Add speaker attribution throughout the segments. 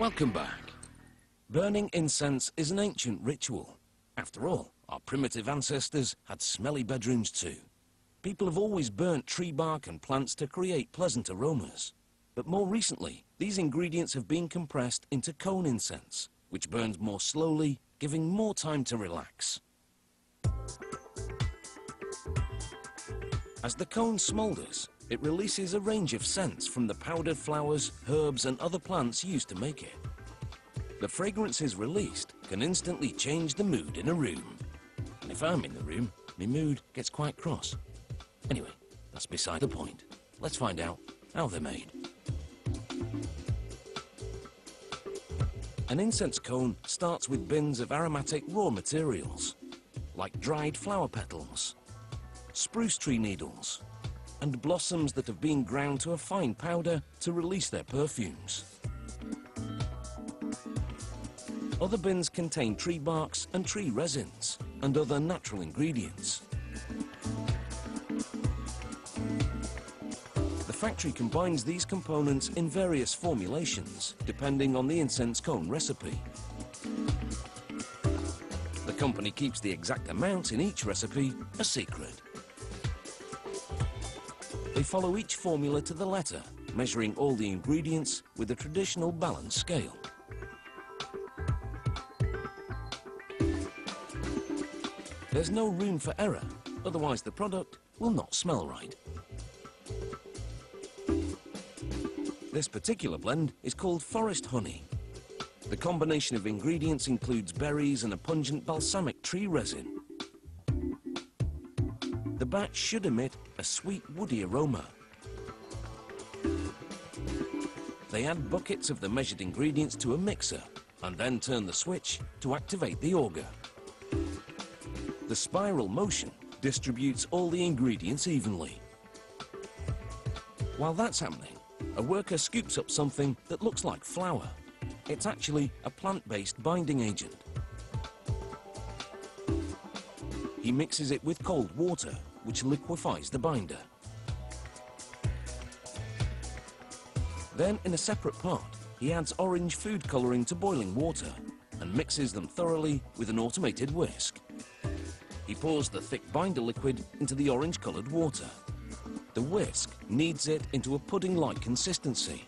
Speaker 1: Welcome back. Burning incense is an ancient ritual. After all, our primitive ancestors had smelly bedrooms too. People have always burnt tree bark and plants to create pleasant aromas. But more recently, these ingredients have been compressed into cone incense, which burns more slowly, giving more time to relax. As the cone smolders, it releases a range of scents from the powdered flowers, herbs and other plants used to make it. The fragrances released can instantly change the mood in a room. And if I'm in the room, my mood gets quite cross. Anyway, that's beside the point. Let's find out how they're made. An incense cone starts with bins of aromatic raw materials, like dried flower petals, spruce tree needles, and blossoms that have been ground to a fine powder to release their perfumes. Other bins contain tree barks and tree resins and other natural ingredients. The factory combines these components in various formulations depending on the incense cone recipe. The company keeps the exact amounts in each recipe a secret. They follow each formula to the letter, measuring all the ingredients with a traditional balance scale. There's no room for error, otherwise the product will not smell right. This particular blend is called forest honey. The combination of ingredients includes berries and a pungent balsamic tree resin. The batch should emit a sweet woody aroma. They add buckets of the measured ingredients to a mixer and then turn the switch to activate the auger. The spiral motion distributes all the ingredients evenly. While that's happening, a worker scoops up something that looks like flour. It's actually a plant-based binding agent. He mixes it with cold water, which liquefies the binder. Then, in a separate pot, he adds orange food coloring to boiling water and mixes them thoroughly with an automated whisk. He pours the thick binder liquid into the orange-colored water. The whisk kneads it into a pudding-like consistency.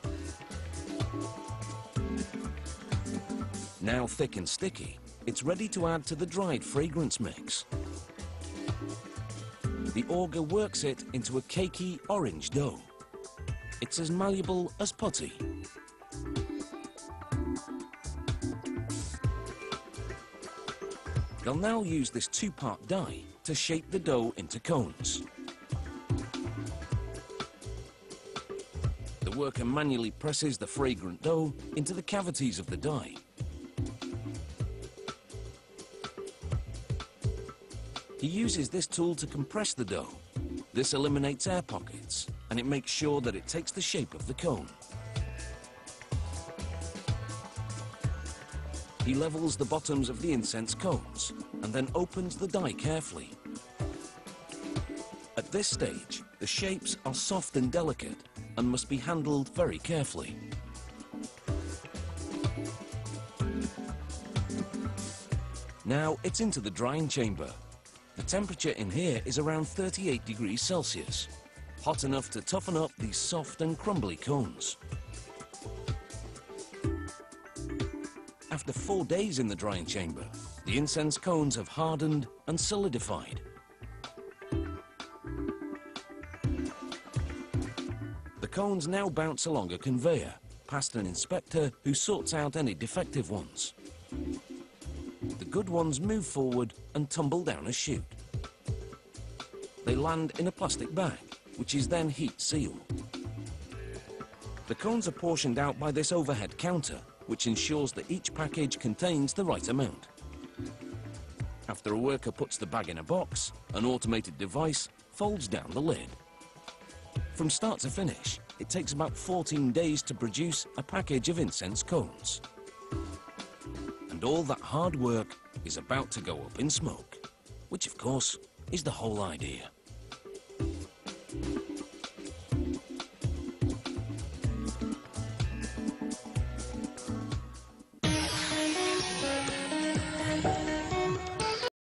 Speaker 1: Now thick and sticky, it's ready to add to the dried fragrance mix. The auger works it into a cakey orange dough. It's as malleable as putty. They'll now use this two-part die to shape the dough into cones. The worker manually presses the fragrant dough into the cavities of the die. He uses this tool to compress the dough. This eliminates air pockets, and it makes sure that it takes the shape of the cone. He levels the bottoms of the incense cones, and then opens the die carefully. At this stage, the shapes are soft and delicate, and must be handled very carefully. Now it's into the drying chamber. The temperature in here is around 38 degrees Celsius, hot enough to toughen up these soft and crumbly cones. After 4 days in the drying chamber, the incense cones have hardened and solidified. The cones now bounce along a conveyor, past an inspector who sorts out any defective ones. The good ones move forward and tumble down a chute. They land in a plastic bag, which is then heat sealed. The cones are portioned out by this overhead counter, which ensures that each package contains the right amount. After a worker puts the bag in a box, an automated device folds down the lid. From start to finish, it takes about 14 days to produce a package of incense cones. And all that hard work is about to go up in smoke, which of course is the whole idea.